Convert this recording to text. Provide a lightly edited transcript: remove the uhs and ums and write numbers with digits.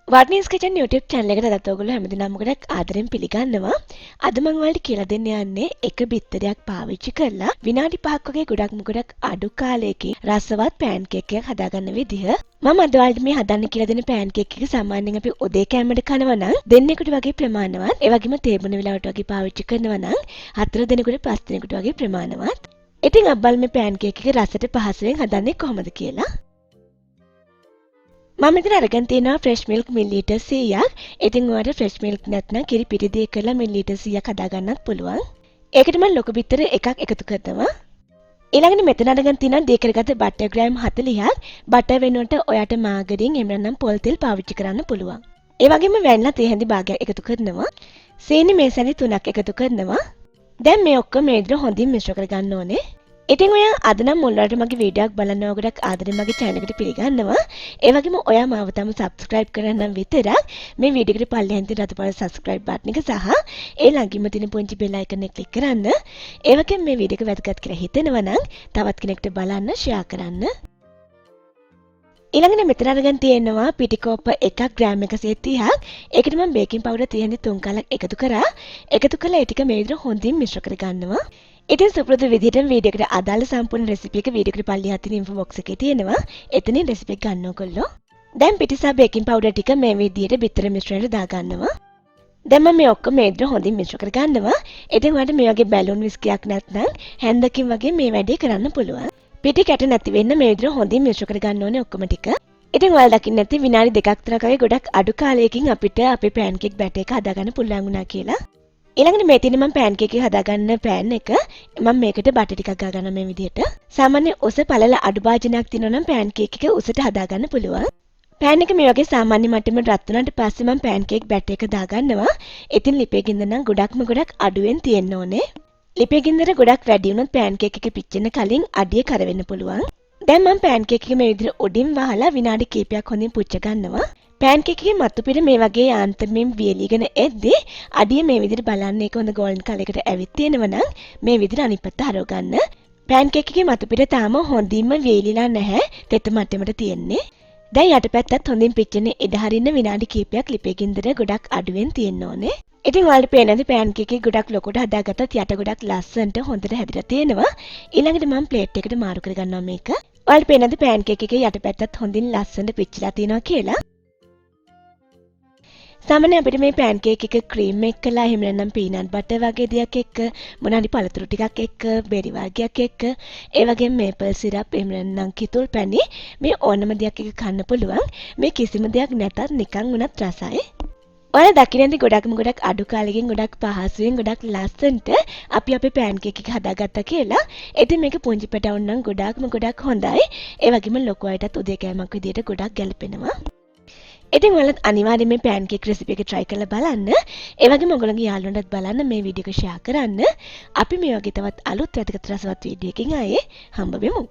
Waruni's Kitchen YouTube channel එකට අදත් ඔයගොල්ලෝ හැමදෙනාම ගොඩක් ආදරෙන් පිළිගන්නවා. අද මම ඔයාලට කියලා දෙන්න යන්නේ එක බිත්තරයක් පාවිච්චි කරලා විනාඩි 5ක් වගේ ගොඩක් අඩු කාලයකින් රසවත් පෑන් කේක් එකක් හදාගන්න විදිහ. මම අද ඔයාලට මේ හදන්න කියලා දෙන පෑන් කේක් එක සාමාන්‍යයෙන් අපි උදේ කෑමට කනවා නම් දෙන්නෙකුට වගේ ප්‍රමාණවත්. ඒ වගේම තේ බොන වෙලාවට වගේ පාවිච්චි කරනවා නම් 4 දෙනෙකුට 5 දෙනෙකුට වගේ ප්‍රමාණවත්. ඉතින් අබ්බල් මේ පෑන් කේක් එක රසට පහසුවෙන් හදන්නේ කොහොමද කියලා. මම මෙතන අරගෙන තියෙනවා fresh milk milliliter 100ක්. ඉතින් ඔයාලට fresh milk නැත්නම් කිරි පිටි දෙක කරලා milliliter 100ක් හදා ගන්නත් පුළුවන්. ඒකට මම ලොකු බිත්තර එකක් එකතු කරනවා. ඊළඟට මෙතන අරගෙන තියෙනවා දී කරගත්ත බටර් ග්‍රෑම් 40ක්. බටර් වෙනුවට ඔයාට මාගරින් එහෙම නැත්නම් පොල් තෙල් පාවිච්චි කරන්න පුළුවන්. ඒ වගේම වැනිලා තේ හැඳි භාගයක් එකතු කරනවා. සීනි මේසැලි 3ක් එකතු කරනවා. දැන් මේ ඔක්කොම මේ විදිහට හොඳින් මිශ්‍ර කරගන්න ඕනේ. ඉතින් ඔයා අද නම් මුල්වලට මගේ වීඩියෝ එකක් බලනවා ගොඩක් ආදරෙන් මගේ channel එකට පිළිගන්නවා. ඒ වගේම ඔයා මාව තම subscribe කරන්න නම් විතරක් මේ වීඩියෝ එකට පල්ලෙහෙන් තියෙන රතු පාට subscribe button එක සහ ඒ ළඟින්ම තියෙන පුංචි bell icon එක click කරන්න. ඒ වගේම මේ වීඩියෝ එක වැදගත් කියලා හිතෙනවා නම් තවත් කෙනෙක්ට බලන්න share කරන්න. ඊළඟට මෙතන අරගෙන තියෙනවා පිටිකෝප්ප එකක් ග්‍රෑම් 130ක්. ඒකට මම බේකින් පවුඩර් 3 කලක් එකතු කරා. එකතු කළා ඒ ටික මේ විදිහට හොඳින් මිශ්‍ර කරගන්නවා. ඉතින් සුපුරුදු විදිහට වීඩියෝ එකට අදාළ සම්පූර්ණ රෙසිපි එක වීඩියෝ එකට පල්ලෙහාත් තියෙන info box එකේ තියෙනවා. එතනින් රෙසිපි එක ගන්න ඕගොල්ලෝ. දැන් පිටි සහ බේකින් පවුඩර් ටික මේ විදිහට බිත්තර මිශ්‍රණයට දාගන්නවා. දැන් මම මේ ඔක්කොම මේ විදිහට හොඳින් මිශ්‍ර කරගන්නවා. ඉතින් ඔයාලට මේ වගේ බැලුන් විස්කියක් නැත්නම් හැන්දකින් වගේ මේ වැඩේ කරන්න පුළුවන්. පිටි කැට නැති වෙන්න මේ විදිහට හොඳින් මිශ්‍ර කරගන්න ඕනේ ඔක්කොම ටික. ඉතින් ඔයාලා දකින්න නැති විනාඩි 2ක් 3ක් වගේ ගොඩක් අඩු කාලයකින් අපිට අපේ පෑන් කේක් බැටර් එක හදාගන්න පුළුවන් වුණා කියලා. ඊළඟට මේ තියෙන මම පෑන් කේක් එක හදාගන්න පෑන් එක මම මේකට බටර් ටිකක් ගා ගන්නවා මේ විදිහට. සාමාන්‍ය උස පළල අඩු භාජනයක් තියෙනවා නම් පෑන් කේක් එක උසට හදාගන්න පුළුවන්. පෑන් එක මේ වගේ සාමාන්‍ය මට්ටමට රත් වුණාට පස්සේ මම පෑන් කේක් බැටර් එක දාගන්නවා. ඉතින් ලිපේ ගින්දර නම් ගොඩක් අඩුවෙන් තියෙන්න ඕනේ. ලිපේ ගින්දර ගොඩක් වැඩි වුණොත් පෑන් කේක් එක පිච්චෙන්න කලින් අඩිය කර වෙන්න පුළුවන්. දැන් මම පෑන් කේක් එක මේ විදිහට උඩින් වහලා විනාඩි කිහිපයක් හොඳින් පුච්ච ගන්නවා. පෑන් කේක් එකේ මතු පිට මේ වගේ යාන්ත්‍රණයෙන් වියලිගෙන එද්දී අඩිය මේ විදිහට බලන්න ඒක හොඳ ගෝල්ඩන් කලර් එකට ඇවිත් තියෙනවා නම් මේ විදිහට අනිත් පැත්ත හරව ගන්න. පෑන් කේක් එකේ මතු පිට තාම හොඳින්ම වියලිලා නැහැ. තෙත මට්ටමට තියෙන්නේ. දැන් යටපැත්තත් හොඳින් පිච්චෙන්න ඉඩ හරින්න විනාඩි කිහිපයක් ලිපේ ගින්දර ගොඩක් අඩුවෙන් තියෙන්න ඕනේ. ඉතින් ඔයාලට පේනද පෑන් කේක් එක ගොඩක් ලොකුට හදාගත්තත් යට ගොඩක් ලස්සනට හොඳට හැදිලා තියෙනවා. ඊළඟට මම ප්ලේට් එකට මාරු කරගන්නවා මේක. ඔයාලට පේනද පෑන් කේක් එකේ යටපැත්තත් හොඳින් ලස්සනට පිච්චිලා තියෙනවා කියලා. සාමාන්‍යයෙන් අපිට මේ පෑන් කේක් එක ක්‍රීම් එක්කලා එහෙම නැත්නම් පීනට් බටර් වගේ දෙයක් එක්ක මොනවාරි පළතුරු ටිකක් එක්ක බෙරි වර්ගයක් එක්ක ඒ වගේම මේපල් සිරප් එහෙම නැත්නම් කිතුල් පැණි මේ ඕනම දෙයක් එක්ක කන්න පුළුවන්. මේ කිසිම දෙයක් නැතත් නිකන් වුණත් රසයි. ඔයාලා දකින්නේ ගොඩක් අඩු කාලෙකින් ගොඩක් පහසුවෙන් ගොඩක් ලස්සනට අපි අපේ පෑන් කේක් එක හදාගත්තා කියලා. ඉතින් මේක පුංචි පැටවුන් නම් ගොඩක් හොඳයි. ඒ වගේම ලොකු අයටත් උදේ කෑමක් විදියට ගොඩක් ගැලපෙනවා. ඉතින් ඔයාලත් අනිවාර්යයෙන් මේ පෑන් කේක් රෙසිපි එක try කරලා බලන්න. ඒ වගේම ඔයගොල්ලන්ගේ යාළුවන්ටත් බලන්න මේ වීඩියෝ එක share කරන්න. අපි මේ වගේ තවත් අලුත් වැදගත් රසවත් වීඩියෝ එකකින් ආයේ හම්බ වෙමු.